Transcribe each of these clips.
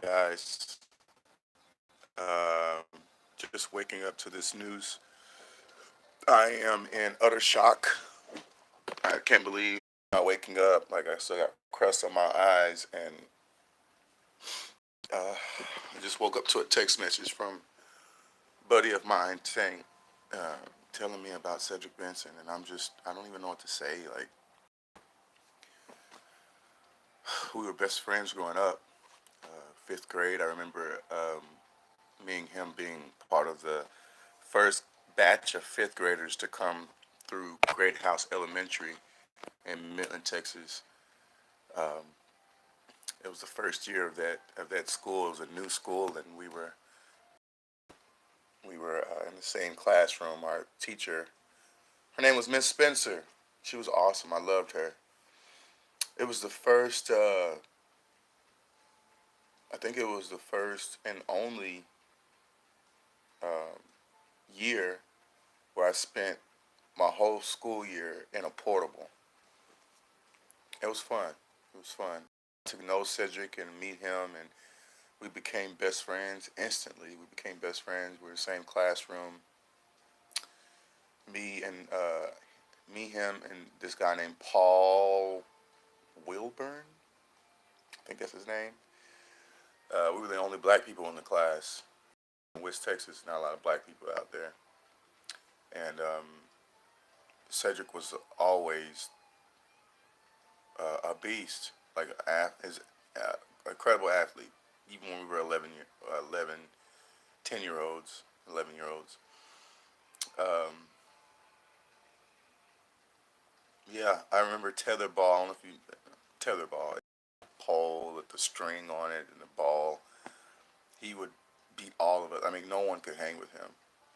guys. Um, just waking up to this news. I am in utter shock. I can't believe I'm not waking up. Like I still got crust on my eyes, and I just woke up to a text message from a buddy of mine saying, telling me about Cedric Benson, and I don't even know what to say. Like we were best friends growing up. Fifth grade, I remember me and him being part of the first batch of fifth graders to come through Great House Elementary in Midland, Texas. Um, it was the first year of that school. It was a new school, and we were in the same classroom. Our teacher, her name was Miss Spencer. She was awesome. I loved her. It was the first. I think it was the first and only um, year where I spent my whole school year in a portable. It was fun. It was fun to know Cedric and meet him, and we became best friends instantly. We became best friends. We were in the same classroom. Me and me, him, and this guy named Paul Wilburn. I think that's his name. We were the only black people in the class. In West Texas, not a lot of black people out there. And Cedric was always a beast, like his incredible athlete. Even when we were 11, 10 year olds, 11 year olds. Um, yeah, I remember tetherball. I don't know if you tetherball, pole with the string on it and the ball. He would beat all of us. I mean, no one could hang with him.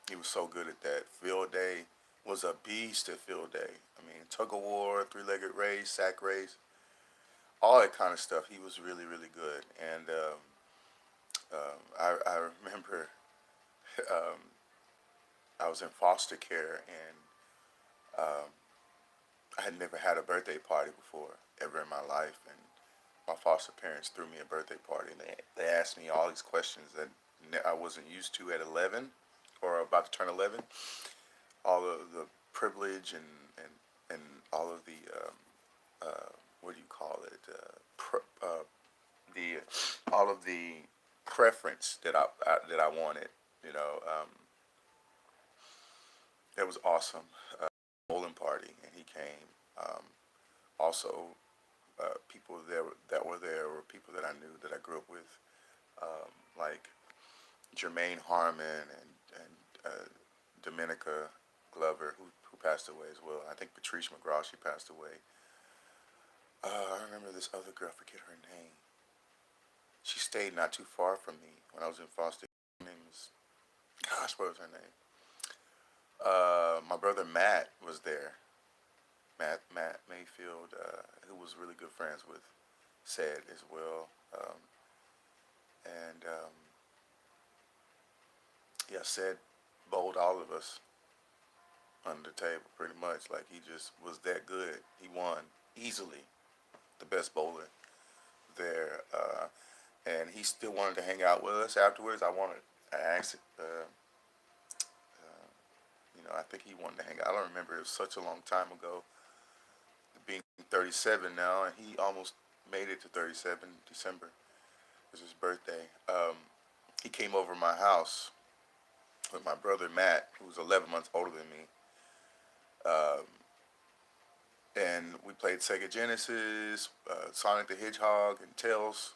He was so good at that. Field day was a beast at field day. I mean, tug of war, three-legged race, sack race, all that kind of stuff. He was really, really good. And I remember um, I was in foster care, and um, I had never had a birthday party before ever in my life, and my foster parents threw me a birthday party, and they asked me all these questions that I wasn't used to at 11 or about to turn 11. All of the privilege and all of the what do you call it? The all of the preference that I wanted. You know, it was awesome. Bowling party, and he came. Also, people there that were there were people that I knew that I grew up with, like Jermaine Harmon and Dominica Glover, who passed away as well. I think Patrice McGraw, she passed away. I remember this other girl, I forget her name. She stayed not too far from me when I was in foster. Her name was, gosh, what was her name? My brother Matt was there. Matt Mayfield, who was really good friends with said as well. And yeah, said bowled all of us under the table pretty much. Like he just was that good. He won easily, the best bowler there, and he still wanted to hang out with us afterwards. I asked, I think he wanted to hang out. I don't remember. It was such a long time ago. Being 37 now, and he almost made it to 37. December was his birthday. He came over my house with my brother Matt, who was 11 months older than me. Um, and we played Sega Genesis, Sonic the Hedgehog, and Tails.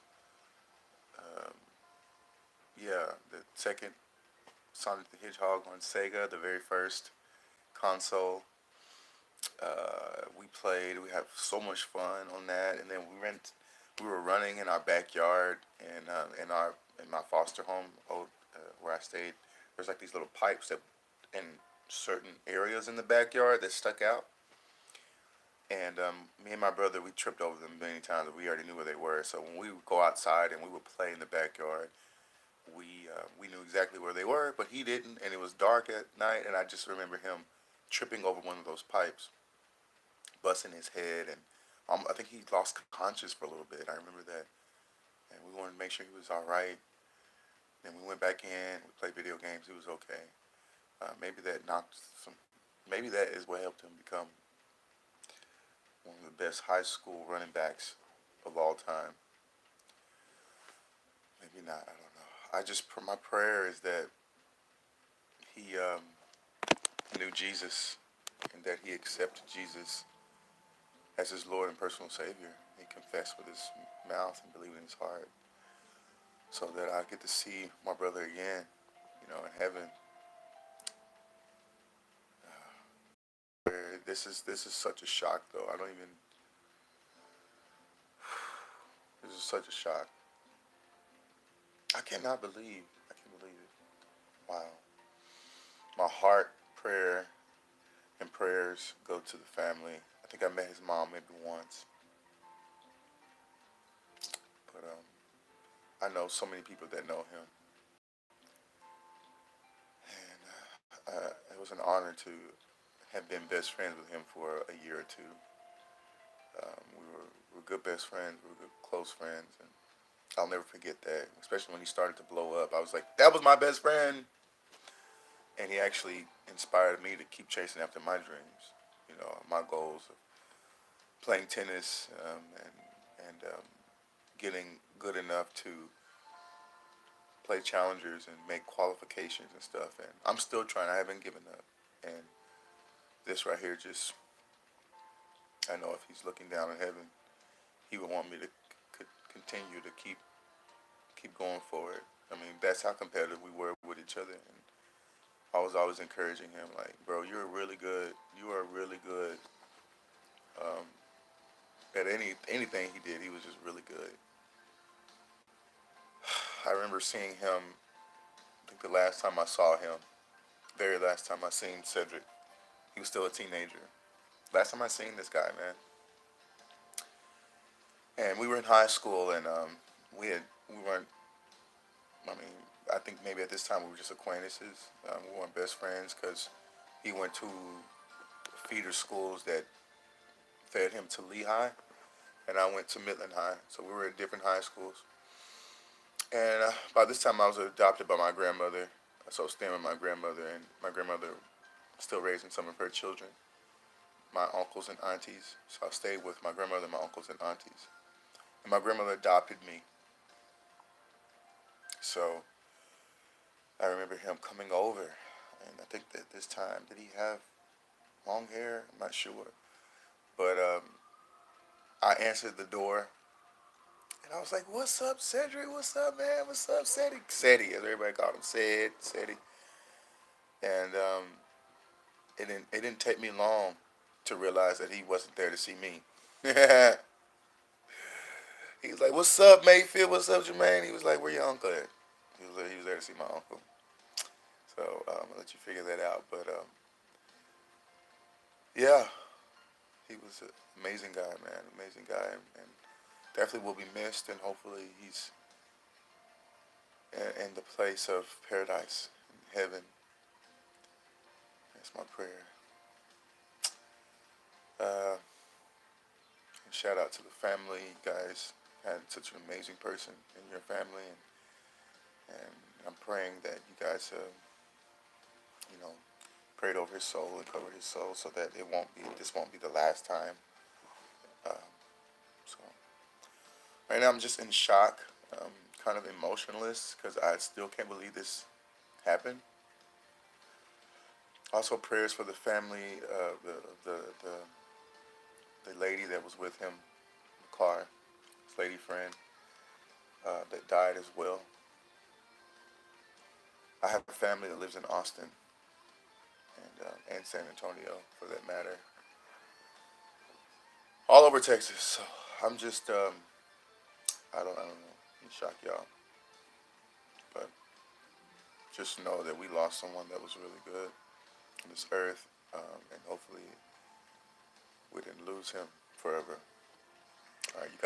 Um, yeah, the second Sonic the Hedgehog on Sega, the very first console. We played. We had so much fun on that, and then We were running in our backyard, and in my foster home, where I stayed. There's like these little pipes that in certain areas in the backyard that stuck out. And me and my brother, we tripped over them many times. We already knew where they were. So when we would go outside and we would play in the backyard, we knew exactly where they were, but he didn't. And it was dark at night, and I just remember him tripping over one of those pipes, busting his head, and I think he lost conscious for a little bit. I remember that, and we wanted to make sure he was all right. Then we went back in. We played video games. He was okay. Maybe that knocked some. Maybe that is what helped him become one of the best high school running backs of all time. Maybe not. I don't know. I just my prayer is that he knew Jesus and that he accepted Jesus as his Lord and personal Savior. He confessed with his mouth and believed in his heart, so that I get to see my brother again, in heaven. This is such a shock, though. I don't even. This is such a shock. I cannot believe. I can't believe it. Wow. My heart, prayer, and prayers go to the family. I think I met his mom maybe once, but I know so many people that know him, and it was an honor to have been best friends with him for a year or two. We were good best friends. We were good close friends, and I'll never forget that. Especially when he started to blow up, I was like, "That was my best friend," and he actually inspired me to keep chasing after my dreams. My goals of playing tennis, and getting good enough to play challengers and make qualifications and stuff. And I'm still trying. I haven't given up. And this right here, just I know if he's looking down in heaven, he would want me to continue to keep going forward. I mean, that's how competitive we were with each other. And I was always encouraging him, like, bro, you're really good. You are really good. Um, at anything he did, he was just really good. I remember seeing him. I think the last time I saw him, very last time I seen Cedric, he was still a teenager. Last time I seen this guy, man, and we were in high school, and we weren't. I mean, I think maybe at this time we were just acquaintances. We weren't best friends because he went to feeder schools that fed him to Lehigh, and I went to Midland High. So we were at different high schools. And by this time, I was adopted by my grandmother. So I was staying with my grandmother, and my grandmother still raising some of her children, my uncles and aunties. So I stayed with my grandmother, my uncles and aunties. And my grandmother adopted me. So I remember him coming over, and I think that this time, did he have long hair? I'm not sure. But I answered the door, and I was like, "What's up, Cedric? What's up, man? What's up, Cedric?" Ceddy, as everybody called him, Ceddy. And it didn't take me long to realize that he wasn't there to see me. He was like, "What's up, Mayfield? What's up, Jermaine?" He was like, "Where your uncle at?" He was there to see my uncle. So I'll let you figure that out. But yeah, he was an amazing guy, man. Amazing guy, and definitely will be missed. And hopefully he's in the place of paradise, in heaven. That's my prayer. Uh, and shout out to the family, you guys. Had such an amazing person in your family, and I'm praying that you guys, you know, prayed over his soul and covered his soul, so that this won't be the last time. Um, so right now I'm just in shock, kind of emotionless because I still can't believe this happened. Also, prayers for the family, the lady that was with him in the car, his lady friend that died as well. I have a family that lives in Austin and San Antonio, for that matter, all over Texas. So I'm just I don't know, in shock, y'all. But just know that we lost someone that was really good on this earth, and hopefully we didn't lose him forever. All right, you guys.